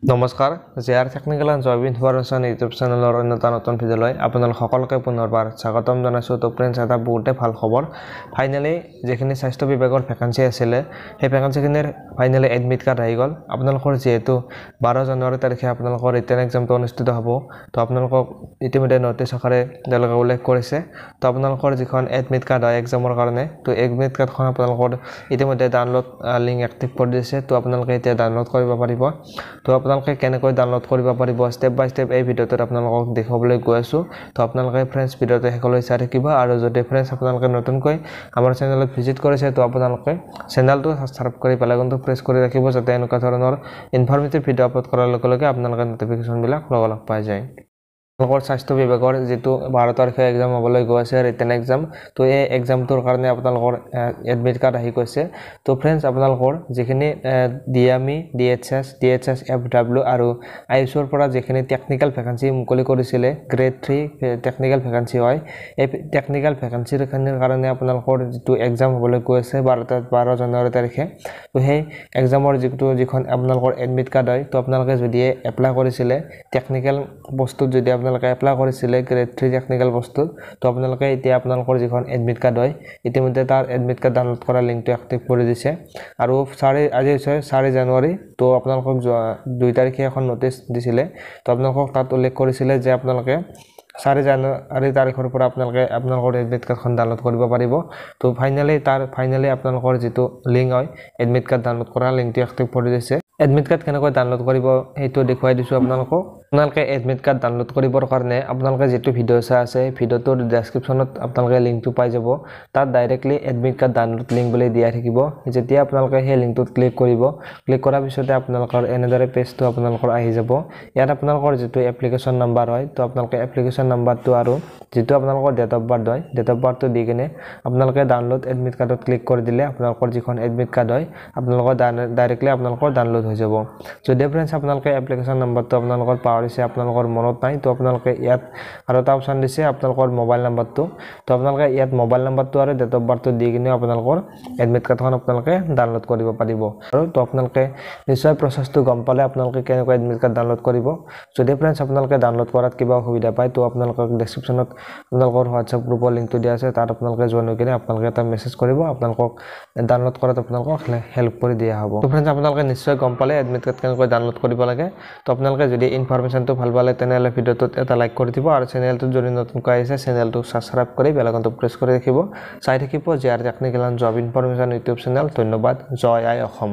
নমস্কাৰ JR technical and job information YouTube চেনেলৰ অন্যতম নতুন ভিডিঅ'লৈ আপোনালোক সকলোকে পুনৰবাৰ স্বাগতম জনাইছোঁ। তো ফ্ৰেণ্ডছ, এটা বহুতে ভাল খবৰ। ফাইনেলি যিখিনি স্বাস্থ্য বিভাগৰ ভেকেঞ্চি আছিলে সেই ভেকেঞ্চিখিনিৰ ফাইনেলি এডমিট কাৰ্ড আহি গ'ল। আপোনালোকৰ যিহেতু 12 জানুৱাৰী তাৰিখে আপোনালোকৰ ৰিটেন এক্সামটো অনুষ্ঠিত হ'ব, তো আপোনালোকক ইতিমধ্যে নটিছ আকাৰে তেওঁলোকে উল্লেখ কৰিছে। তো আপোনালোকৰ যিখন এডমিট কাৰ্ড হয় এক্সামৰ কাৰণে, তো এডমিট কাৰ্ডখন আপোনালোকৰ ইতিমধ্যে ডাউনলোড লিংক এক্টিভ কৰি দিছে। তো আপোনালোকে এতিয়া ডাউনলোড কৰিব পাৰিব। তো আপোনালোকে কেনেকৈ ডাউনলোড কৰিব পাৰিব ষ্টেপ বাই ষ্টেপ এই ভিডিঅ'টোত আপোনালোকক দেখাবলৈ গৈ আছোঁ। তো আপোনালোকে ফ্ৰেণ্ডছ ভিডিঅ'টো শেষলৈ চাই থাকিব। আৰু যদি ফ্ৰেণ্ডছ আপোনালোকে নতুনকৈ আমাৰ চেনেলত ভিজিট কৰিছে, তো আপোনালোকে চেনেলটো ছাবস্ক্ৰাইব কৰি বেলাইকনটো প্ৰেছ কৰি ৰাখিব, যাতে এনেকুৱা ধৰণৰ ইনফৰ্মেটিভ ভিডিঅ' আপলোড কৰাৰ লগে লগে আপোনালোকে নটিফিকেশ্যনবিলাক লগালগ পাই যায়। আপোনালোকৰ স্বাস্থ্য বিভাগৰ যিটো 12 তাৰিখে এক্সাম হ'বলৈ গৈ আছে ৰিটেন এক্সাম, তো এই এক্সামটোৰ কাৰণে আপোনালোকৰ এডমিট কাৰ্ড আহি গৈছে। তো ফ্ৰেণ্ডছ, আপোনালোকৰ যিখিনি ডিএমই, DHS, FW আৰু আয়ুষৰ পৰা যিখিনি টেকনিকেল ভেকেঞ্চি মুকলি কৰিছিলে, গ্ৰেড 3 টেকনিকেল ভেকেঞ্চি হয়, এই টেকনিকেল ভেকেঞ্চিৰ কাৰণে আপোনালোকৰ যিটো এক্সাম হ'বলৈ গৈ আছে 12 জানুৱাৰী তাৰিখে, তো সেই এক্সামৰ যিখন আপোনালোকৰ এডমিট কাৰ্ড হয়, তো আপোনালোকে যদি এপ্লাই কৰিছিলে টেকনিকেল বস্তুত, যদি আপোনালোকে এপ্লাই কৰিছিলে গ্ৰেড 3 টেকনিকেল বস্তুত, তো আপোনালোকে এতিয়া আপোনালোকৰ যিখন এডমিট কাৰ্ড হয় ইতিমধ্যে তাৰ এডমিট কাৰ্ড ডাউনলোড কৰা লিংকটো এক্টিভ কৰি দিছে। আৰু আজি হৈছে 4 জানুৱাৰী, তো আপোনালোকক 2 তাৰিখে এখন নটিচ দিছিলে। তো আপোনালোকক তাত উল্লেখ কৰিছিলে যে আপোনালোকে 4 জানুৱাৰী তাৰিখৰ পৰা আপোনালোকে আপোনালোকৰ এডমিট কাৰ্ডখন ডাউনলোড কৰিব পাৰিব। তো ফাইনেলি আপোনালোকৰ যিটো লিংক হয় এডমিট কাৰ্ড ডাউনলোড কৰা লিংকটো এক্টিভ কৰি দিছে। এডমিট কাৰ্ড কেনেকৈ ডাউনলোড কৰিব সেইটো দেখুৱাই দিছোঁ আপোনালোকক। আপোনালোকে এডমিট কাৰ্ড ডাউনলোড কৰিবৰ কাৰণে আপোনালোকে যিটো ভিডিঅ' চাই আছে ভিডিঅ'টোৰ ডেছক্ৰিপশ্যনত আপোনালোকে লিংকটো পাই যাব। তাত directly admit card download link বুলি দিয়া থাকিব। যেতিয়া আপোনালোকে সেই লিংকটোত ক্লিক কৰিব, ক্লিক কৰাৰ পিছতে আপোনালোকৰ এনেদৰে পেজটো আপোনালোকৰ আহি যাব। ইয়াত আপোনালোকৰ যিটো এপ্লিকেশ্যন নাম্বাৰ হয়, তো আপোনালোকে এপ্লিকেশ্যন নাম্বাৰটো আৰু যিটো আপোনালোকৰ ডেট অফ বাৰ্থ হয়, ডেট অফ বাৰ্থটো দি কিনে আপোনালোকে ডাউনলোড এডমিট কাৰ্ডত ক্লিক কৰি দিলে আপোনালোকৰ যিখন এডমিট কাৰ্ড হয় আপোনালোকৰ ডাইৰেক্টলি আপোনালোকৰ ডাউনলোড হৈ যাব। যদি ফ্ৰেণ্ডছ আপোনালোকে এপ্লিকেশ্যন নাম্বাৰটো আপোনালোকৰ পাহৰিছে, আপোনালোকৰ মনত নাই, তো আপোনালোকে ইয়াত আৰু এটা অপশ্যন দিছে আপোনালোকৰ মোবাইল নাম্বাৰটো। তো আপোনালোকে ইয়াত মোবাইল নাম্বাৰটো আৰু ডেট অফ বাৰ্থটো দি কিনে আপোনালোকৰ এডমিট কাৰ্ডখন আপোনালোকে ডাউনলোড কৰিব পাৰিব। আৰু তো আপোনালোকে নিশ্চয় প্ৰচেছটো গম পালে আপোনালোকে কেনেকৈ এডমিট কাৰ্ড ডাউনলোড কৰিব। যদি ফ্ৰেণ্ডছ আপোনালোকে ডাউনলোড কৰাত কিবা অসুবিধা পায়, তো আপোনালোকক ডেছক্ৰিপশ্যনত আপোনালোকৰ হোৱাটছএপ গ্ৰুপৰ লিংকটো দিয়া আছে, তাত আপোনালোকে জইন হৈ কিনে আপোনালোকে এটা মেছেজ কৰিব, আপোনালোকক ডাউনলোড কৰাত আপোনালোকক হেল্প কৰি দিয়া হ'ব। তো ফ্ৰেণ্ডছ, আপোনালোকে নিশ্চয় গম পালে এডমিট কাৰ্ড কেনেকৈ ডাউনলোড কৰিব লাগে। তো আপোনালোকে যদি ইনফৰমেশ্যনটো ভাল পালে তেনেহ'লে ভিডিঅ'টোত এটা লাইক কৰি দিব, আৰু চেনেলটোত যদি নতুনকৈ আহিছে চেনেলটো ছাবস্ক্ৰাইব কৰি বেলাইকনটো প্ৰেছ কৰি ৰাখিব। চাই থাকিব JR technical and job information YouTube channel. ধন্যবাদ। জয় আই অসম।